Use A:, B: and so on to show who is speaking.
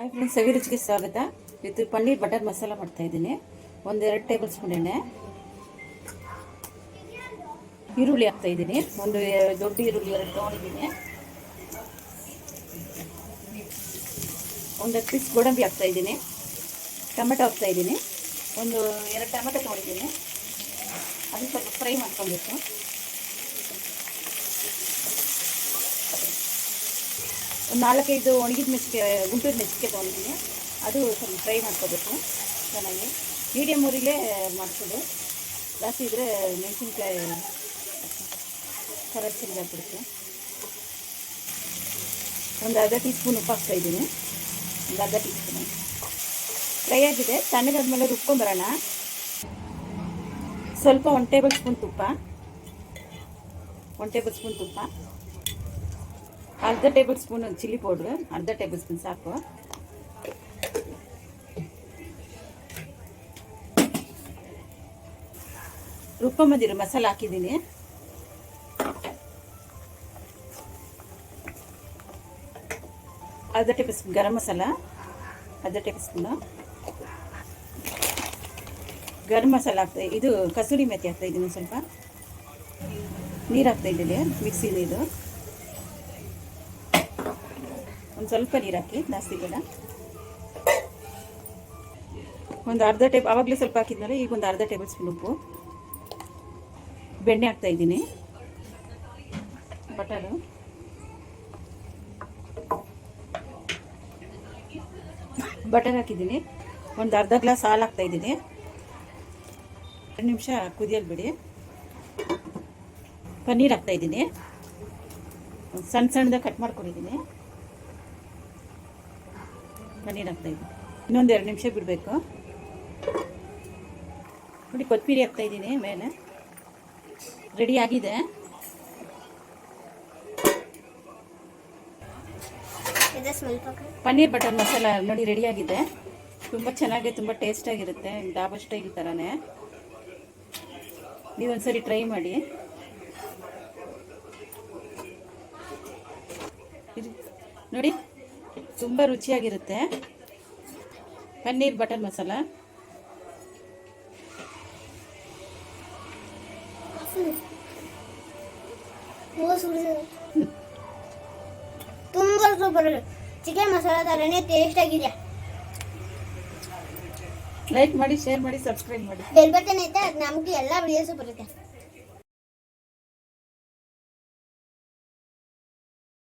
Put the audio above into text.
A: Hi friends, ಸವಿ ರುಚಿಗೆ ಸ್ವಾಗತ. ಇದು ಪನ್ನೀರ್ ಬಟರ್ ಮಸಾಲ ಮಾಡ್ತಾ ಇದ್ದೀನಿ. 1-2 ಟೇಬಲ್ ಸ್ಪೂನ್ ಎಣ್ಣೆ, ಈರುಳ್ಳಿ ಹಾಕ್ತಾ ಇದ್ದೀನಿ. ಒಂದು ದೊಡ್ಡ ಈರುಳ್ಳಿ 2 ತೊಗೊಂಡಿದ್ದೀನಿ. ಒಂದು ಪೀಸ್ ಗೋಡಂಬಿ ಹಾಕ್ತಾ ಇದ್ದೀನಿ. ಟೊಮೆಟೊ ಹಾಕ್ತಾ ಇದ್ದೀನಿ. ಒಂದು 2 ಟೊಮೆಟೊ ತೊಗೊಂಡಿದ್ದೀನಿ. ಅದನ್ನು ಸ್ವಲ್ಪ ಫ್ರೈ ಮಾಡ್ಕೊಬೇಕು. ಒಂದು 4-5 ಒಣಗಿದ ಮೆಣಸಿಗೆ, ಗುಂಟೂರು ಮೆಣಸಿಗೆ ತೊಗೊಂಡಿದ್ದೀನಿ. ಅದು ಸ್ವಲ್ಪ ಫ್ರೈ ಮಾಡ್ಕೋಬೇಕು ಚೆನ್ನಾಗಿ. ಮೀಡಿಯಮ್ ಊರಿಲೇ ಮಾಡಿಸೋದು, ಜಾಸ್ತಿ ಇದ್ದರೆ ಮೆಣಸಿನ್ಕಾಯಿ ಕಲರ್ ಚೇಂಜ್ ಆಗಿಬಿಡುತ್ತೆ. ಒಂದು ಅರ್ಧ ಟೀ ಸ್ಪೂನ್ ಉಪ್ಪು ಹಾಕ್ತಾಯಿದ್ದೀನಿ. ಒಂದು ಅರ್ಧ ಟೀ ಸ್ಪೂನು ಫ್ರೈ ಆಗಿದೆ. ತಣ್ಣಗಾದ್ಮೇಲೆ ರುಬ್ಕೊಂಬರೋಣ. ಸ್ವಲ್ಪ 1 ಟೇಬಲ್ ಸ್ಪೂನ್ ತುಪ್ಪ, 1 ಟೇಬಲ್ ಸ್ಪೂನ್ ತುಪ್ಪ, ಅರ್ಧ ಟೇಬಲ್ ಸ್ಪೂನ್ ಚಿಲ್ಲಿ ಪೌಡ್ರು, ಅರ್ಧ ಟೇಬಲ್ ಸ್ಪೂನ್ ಸಾಕು. ರುಬ್ಕೊಂಬಂದಿರೋ ಮಸಾಲ ಹಾಕಿದ್ದೀನಿ. ಅರ್ಧ ಟೇಬಲ್ ಸ್ಪೂನ್ ಗರಂ ಮಸಾಲ, ಅರ್ಧ ಟೇಬಲ್ ಸ್ಪೂನು ಗರಂ ಮಸಾಲ ಹಾಕ್ತಾ, ಇದು ಕಸೂರಿ ಮೆಥಿ ಹಾಕ್ತಾ ಇದ್ದೀನಿ. ಸ್ವಲ್ಪ ನೀರು ಹಾಕ್ತಾ ಇದ್ದೀನಿ, ಮಿಕ್ಸಿ ನೀರು. ಒಂದು ಸ್ವಲ್ಪ ನೀರು ಹಾಕಿ, ಜಾಸ್ತಿ ಬೇಡ. ಒಂದು ಅರ್ಧ ಟೇಬಲ್, ಆವಾಗಲೇ ಸ್ವಲ್ಪ ಹಾಕಿದ್ಮೇಲೆ ಈಗ ಒಂದು ಅರ್ಧ ಟೇಬಲ್ ಸ್ಪೂನ್ ಉಪ್ಪು. ಬೆಣ್ಣೆ ಹಾಕ್ತಾ ಇದ್ದೀನಿ. ಬಟರ್ ಹಾಕಿದ್ದೀನಿ. ಒಂದು ಅರ್ಧ ಗ್ಲಾಸ್ ಹಾಲು ಹಾಕ್ತಾ ಇದ್ದೀನಿ. 2 ನಿಮಿಷ ಕುದಿಯಲು ಬಿಡಿ. ಪನ್ನೀರ್ ಹಾಕ್ತಾ ಇದ್ದೀನಿ. ಸಣ್ಣ ಸಣ್ಣದಾಗಿ ಕಟ್ ಮಾಡ್ಕೊಂಡಿದ್ದೀನಿ. ಪನ್ನೀರ್ ಹಾಕ್ತಾ ಇದ್ದೀನಿ. ಇನ್ನೊಂದು 2 ನಿಮಿಷ ಬಿಡಬೇಕು. ನೋಡಿ, ಕೊತ್ತಂಬರಿ ಹಾಕ್ತಾ ಇದ್ದೀನಿ ಮೇಲೆ. ರೆಡಿ ಆಗಿದೆ. ಪನ್ನೀರ್ ಬಟರ್ ಮಸಾಲ ನೋಡಿ ರೆಡಿ ಆಗಿದೆ. ತುಂಬ ಚೆನ್ನಾಗಿ, ತುಂಬ ಟೇಸ್ಟಾಗಿರುತ್ತೆ. ಡಾಬಾ ಸ್ಟೈಲ್ ಥರನೇ. ನೀವೊಂದ್ಸರಿ ಟ್ರೈ ಮಾಡಿ. ನೋಡಿ, ತುಂಬ ರುಚಿಯಾಗಿರುತ್ತೆ ಪನ್ನೀರ್ ಬಟರ್ ಮಸಾಲ.
B: ತುಂಬ ಸೂಪರ್. ಚಿಕನ್ ಮಸಾಲ ಥರನೇ ಟೇಸ್ಟ್ ಆಗಿದೆ.
A: ಲೈಕ್ ಮಾಡಿ, ಶೇರ್ ಮಾಡಿ, ಸಬ್ಸ್ಕ್ರೈಬ್ ಮಾಡಿ.
B: ಬೆಲ್ ಬಟನ್ ಐತೆ, ಅದು ನಮಗೆ ಎಲ್ಲ ವಿಡಿಯೋಸು ಬರುತ್ತೆ.